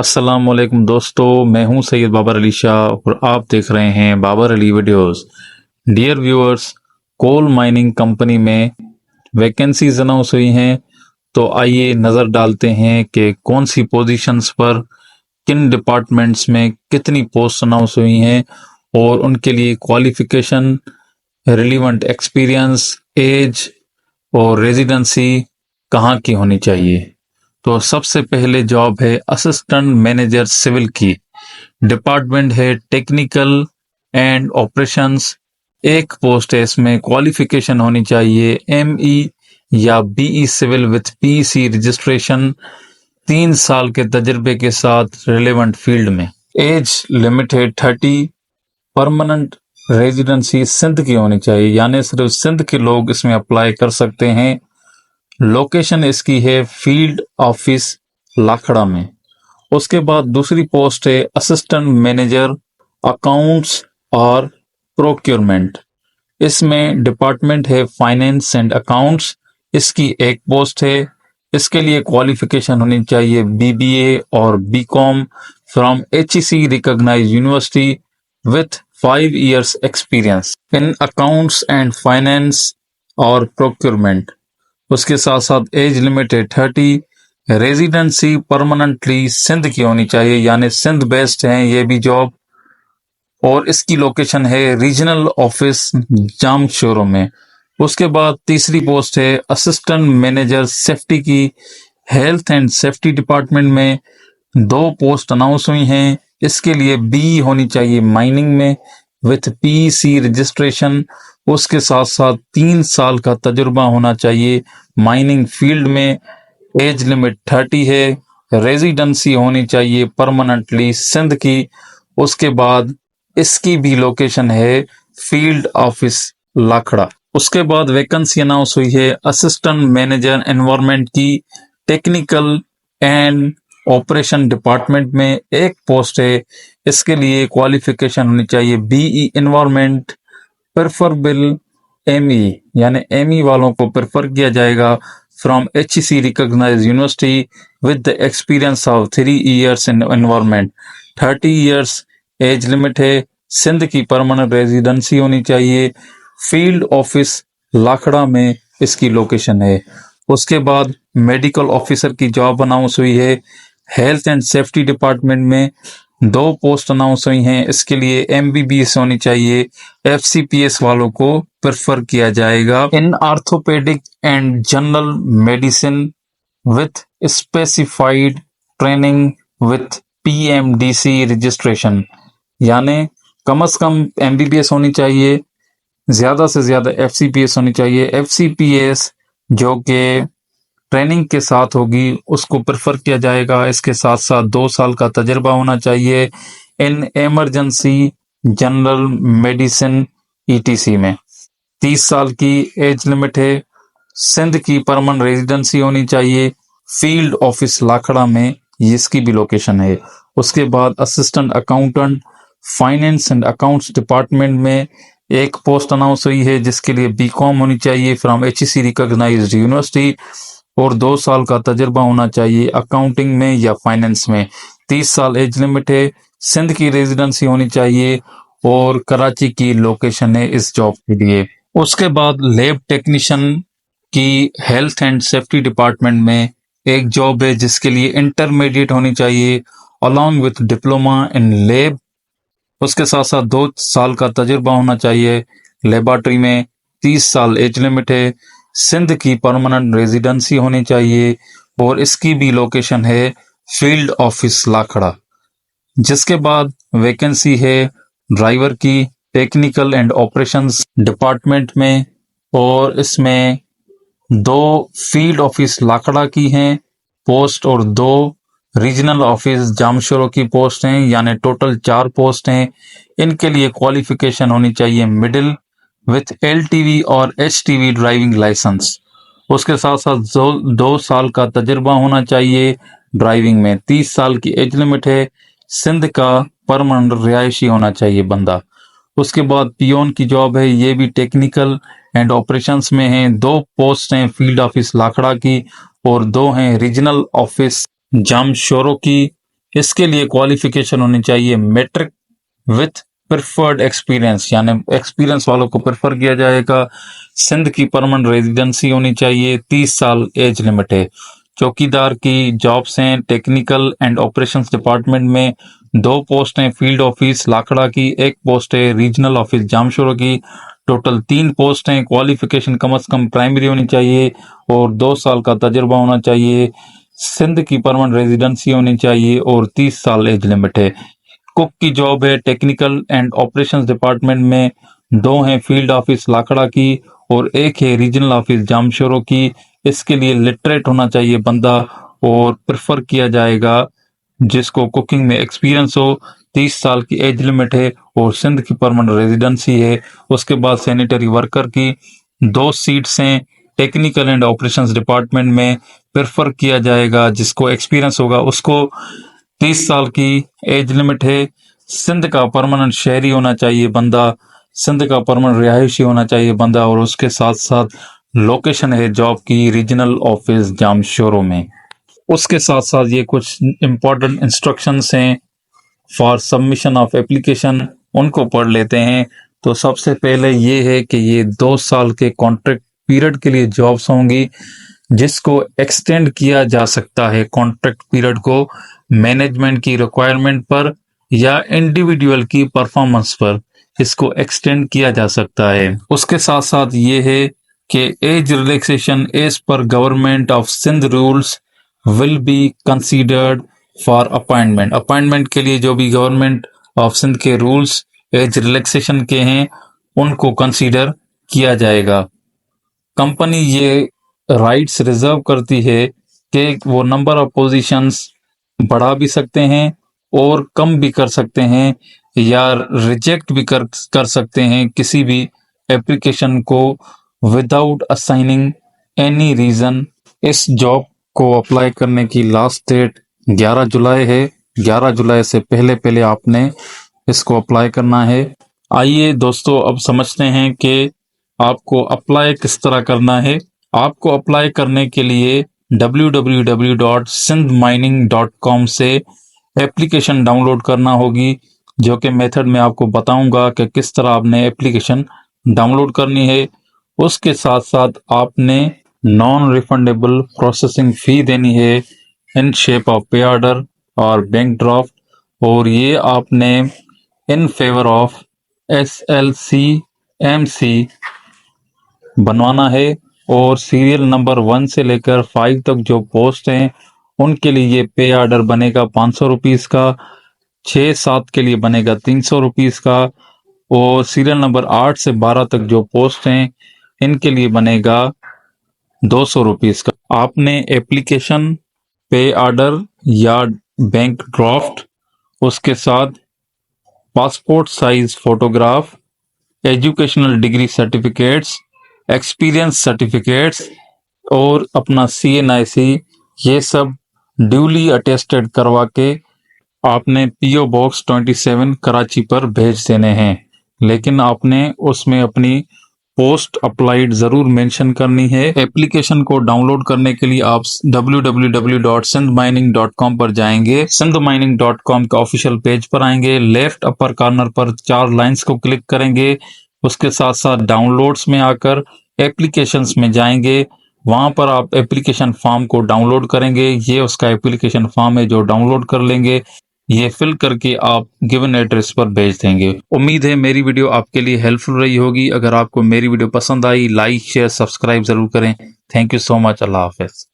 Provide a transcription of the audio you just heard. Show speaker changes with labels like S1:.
S1: अस्सलाम वालेकुम दोस्तों, मैं हूं सैयद बाबर अली शाह और आप देख रहे हैं Babar Ali videos. Dear viewers, coal mining company में वैकेंसीज अनाउंस हुई हैं, तो आइए नज़र डालते हैं कि कौन सी पोजीशंस पर किन डिपार्टमेंट्स में कितनी पोस्ट अनाउंस हुई हैं और उनके लिए क्वालिफिकेशन, रिलीवेंट एक्सपीरियंस, एज और रेजिडेंसी कहाँ की होनी चाहिए। तो सबसे पहले जॉब है असिस्टेंट मैनेजर सिविल की। डिपार्टमेंट है टेक्निकल एंड ऑपरेशंस। एक पोस्ट है, इसमें क्वालिफिकेशन होनी चाहिए एमई या BE civil with PC registration, 3 साल के तजर्बे के साथ रिलेवेंट फील्ड में। एज लिमिट है 30। परमानेंट रेजिडेंसी सिंध की होनी चाहिए, यानी सिर्फ सिंध के लोग इसमें अप्लाई कर सकते हैं। लोकेशन इसकी है फील्ड ऑफिस लाखड़ा में। उसके बाद दूसरी पोस्ट है असिस्टेंट मैनेजर अकाउंट्स और प्रोक्योरमेंट। इसमें डिपार्टमेंट है फाइनेंस एंड अकाउंट्स। इसकी एक पोस्ट है। इसके लिए क्वालिफिकेशन होनी चाहिए बीबीए और BCom from HEC recognised university with 5 years experience in accounts and finance और प्रोक्योरमेंट। उसके साथ साथ एज लिमिट है 30। रेजिडेंसी परमानेंटली सिंध की होनी चाहिए, यानी सिंध बेस्ड है ये भी जॉब, और इसकी लोकेशन है रीजनल ऑफिस जामशोरो में। उसके बाद तीसरी पोस्ट है असिस्टेंट मैनेजर सेफ्टी की। हेल्थ एंड सेफ्टी डिपार्टमेंट में 2 पोस्ट अनाउंस हुई हैं। इसके लिए बी होनी चाहिए माइनिंग में विथ पीसी रजिस्ट्रेशन। उसके साथ साथ 3 साल का तजुर्बा होना चाहिए माइनिंग फील्ड में। एज लिमिट 30 है। रेजिडेंसी होनी चाहिए परमानेंटली सिंध की। उसके बाद इसकी भी लोकेशन है फील्ड ऑफिस लाखड़ा। उसके बाद वैकेंसी अनाउंस हुई है असिस्टेंट मैनेजर एनवायरनमेंट की। टेक्निकल एंड ऑपरेशन डिपार्टमेंट में एक पोस्ट है। इसके लिए क्वालिफिकेशन होनी चाहिए बीई एनवायरनमेंट, प्रेफरेबल एमई, यानी एमई वालों को प्रेफर किया जाएगा from HEC recognised university with the experience of 3 years in environment. 30 years age limit है। सिंध की परमानेंट रेजिडेंसी होनी चाहिए। फील्ड ऑफिस लाखड़ा में इसकी लोकेशन है। उसके बाद मेडिकल ऑफिसर की जॉब अनाउंस हुई है। हेल्थ एंड सेफ्टी डिपार्टमेंट में 2 पोस्ट अनाउंस हुई हैं। इसके लिए एमबीबीएस होनी चाहिए। एफसीपीएस वालों को प्रेफर किया जाएगा in orthopaedic and general medicine with specified training with PMDC registration, यानी कम से कम एमबीबीएस होनी चाहिए, ज्यादा से ज्यादा एफसीपीएस होनी चाहिए। एफसीपीएस जो कि ट्रेनिंग के साथ होगी उसको प्रेफर किया जाएगा। इसके साथ साथ 2 साल का तजर्बा होना चाहिए in emergency general medicine etc में। 30 साल की एज लिमिट है। सिंध की परमानेंट रेजिडेंसी होनी चाहिए। फील्ड ऑफिस लाखड़ा में इसकी भी लोकेशन है। उसके बाद assistant accountant finance and accounts department में एक पोस्ट अनाउंस हुई है, जिसके लिए बीकॉम होनी चाहिए फ्रॉम एचईसी रिकॉग्नाइज्ड यूनिवर्सिटी और 2 साल का तजुर्बा होना चाहिए अकाउंटिंग में या फाइनेंस में। 30 साल एज लिमिट है। सिंध की रेजिडेंसी होनी चाहिए और कराची की लोकेशन है इस जॉब के लिए। उसके बाद लैब टेक्नीशियन की हेल्थ एंड सेफ्टी डिपार्टमेंट में एक जॉब है, जिसके लिए इंटरमीडिएट होनी चाहिए along with diploma in lab. उसके साथ साथ 2 साल का तजुर्बा होना चाहिए लेबोरेटरी में। 30 साल एज लिमिट है। सिंध की परमानेंट रेजिडेंसी होनी चाहिए और इसकी भी लोकेशन है फील्ड ऑफिस लाखड़ा। जिसके बाद वैकेंसी है ड्राइवर की टेक्निकल एंड ऑपरेशंस डिपार्टमेंट में, और इसमें 2 फील्ड ऑफिस लाखड़ा की हैं पोस्ट और 2 रीजनल ऑफिस जामशोरो की पोस्ट हैं, यानी टोटल 4 पोस्ट हैं। इनके लिए क्वालिफिकेशन होनी चाहिए मिडिल विथ एलटीवी और एचटीवी ड्राइविंग लाइसेंस। उसके साथ साथ 2 साल का तजुर्बा होना चाहिए ड्राइविंग में। 30 साल की एज लिमिट है। सिंध का परमानेंट रिहायशी होना चाहिए बंदा। उसके बाद पियोन की जॉब है, ये भी टेक्निकल एंड ऑपरेशंस में है। 2 पोस्ट हैं फील्ड ऑफिस लाखड़ा की और 2 हैं रीजनल ऑफिस जामशोरो की। इसके लिए क्वालिफिकेशन होनी चाहिए मैट्रिक विथ प्रिफर्ड एक्सपीरियंस, यानी एक्सपीरियंस वालों को प्रेफर किया जाएगा। सिंध की परमानेंट रेजिडेंसी होनी चाहिए। 30 साल एज लिमिट है। चौकीदार की जॉब्स हैं टेक्निकल एंड ऑपरेशंस डिपार्टमेंट में 2 पोस्ट हैं। फील्ड ऑफिस लाखड़ा की 1 पोस्ट है। रीजनल ऑफिस जामशोरो की टोटल 3 पोस्ट हैं। क्वालिफिकेशन कम से कम प्राइमरी होनी चाहिए और 2 साल का तजुर्बा होना चाहिए। सिंध की परमानेंट रेजिडेंसी होनी चाहिए और 30 साल एज लिमिट है। कुक की जॉब है टेक्निकल एंड ऑपरेशंस डिपार्टमेंट में 2 हैं। फील्ड ऑफिस लाखड़ा की और 1 है रीजनल ऑफिस जामशोरो की। इसके लिए लिटरेट होना चाहिए बंदा और प्रेफर किया जाएगा जिसको कुकिंग में एक्सपीरियंस हो। 30 साल की एज लिमिट है और सिंध की परमानेंट रेजिडेंसी है। उसके बाद सैनिटरी वर्कर की 2 सीट्स हैं। टेक्निकल एंड ऑपरेशंस डिपार्टमेंट में प्रेफर किया जाएगा जिसको एक्सपीरियंस होगा उसको। 30 साल की एज लिमिट है। सिंध का परमानेंट शहरी होना चाहिए बंदा, सिंध का परमानेंट रिहायशी होना चाहिए बंदा और उसके साथ साथ लोकेशन है जॉब की रीजनल ऑफिस जामशोरो में। उसके साथ साथ ये कुछ इंपॉर्टेंट इंस्ट्रक्शंस हैं फॉर सबमिशन ऑफ एप्लीकेशन, उनको पढ़ लेते हैं। तो सबसे पहले ये है कि ये 2 साल के कॉन्ट्रैक्ट पीरियड के लिए जॉब्स होंगी जिसको एक्सटेंड किया जा सकता है कॉन्ट्रैक्ट पीरियड को मैनेजमेंट की रिक्वायरमेंट पर या इंडिविजुअल की परफॉर्मेंस पर इसको एक्सटेंड किया जा सकता है। उसके साथ साथ ये है कि एज रिलैक्सेशन एज पर government of Sindh rules will be considered for appointment. Appointment के लिए जो भी गवर्नमेंट ऑफ सिंध के रूल्स एज रिलैक्सेशन के हैं उनको कंसीडर किया जाएगा। कंपनी ये राइट्स रिजर्व करती है कि वो नंबर ऑफ पोजीशंस बढ़ा भी सकते हैं और कम भी कर सकते हैं या रिजेक्ट भी कर सकते हैं किसी भी एप्लीकेशन को विदाउट असाइनिंग एनी रीजन। इस जॉब को अप्लाई करने की लास्ट डेट 11 जुलाई है। 11 जुलाई से पहले पहले आपने इसको अप्लाई करना है। आइए दोस्तों अब समझते हैं कि आपको अप्लाई किस तरह करना है। आपको अप्लाई करने के लिए www.sindhmining.com से एप्लीकेशन डाउनलोड करना होगी, जो कि मेथड में आपको बताऊंगा कि किस तरह आपने एप्लीकेशन डाउनलोड करनी है। उसके साथ साथ आपने नॉन रिफंडेबल प्रोसेसिंग फी देनी है इन शेप ऑफ पे ऑर्डर और बैंक ड्राफ्ट, और ये आपने इन फेवर ऑफ SLCMC बनवाना है। और सीरियल नंबर 1 से लेकर 5 तक जो पोस्ट हैं उनके लिए ये पे ऑर्डर बनेगा 500 रुपीज़ का। 6-7 के लिए बनेगा 300 रुपीज़ का और सीरियल नंबर 8 से 12 तक जो पोस्ट हैं इनके लिए बनेगा 200 रुपीज़ का। आपने एप्लीकेशन, पे ऑर्डर या बैंक ड्राफ्ट, उसके साथ passport size photograph, educational degree certificates, experience certificates और अपना CNIC, ये सब ड्यूली अटेस्टेड करवा के आपने PO बॉक्स 27 कराची पर भेज देने हैं। लेकिन आपने उसमें अपनी पोस्ट अप्लाइड जरूर मेंशन करनी है। एप्लीकेशन को डाउनलोड करने के लिए आप www.sindhmining.com पर जाएंगे। sindhmining.com का ऑफिशियल पेज पर आएंगे। लेफ्ट अपर कॉर्नर पर 4 लाइंस को क्लिक करेंगे। उसके साथ साथ डाउनलोड्स में आकर एप्लीकेशंस में जाएंगे। वहां पर आप एप्लीकेशन फॉर्म को डाउनलोड करेंगे। ये उसका एप्लीकेशन फॉर्म है जो डाउनलोड कर लेंगे। ये फिल करके आप गिवन एड्रेस पर भेज देंगे। उम्मीद है मेरी वीडियो आपके लिए हेल्पफुल रही होगी। अगर आपको मेरी वीडियो पसंद आई, लाइक शेयर सब्सक्राइब जरूर करें। Thank you so much. Allah Hafiz.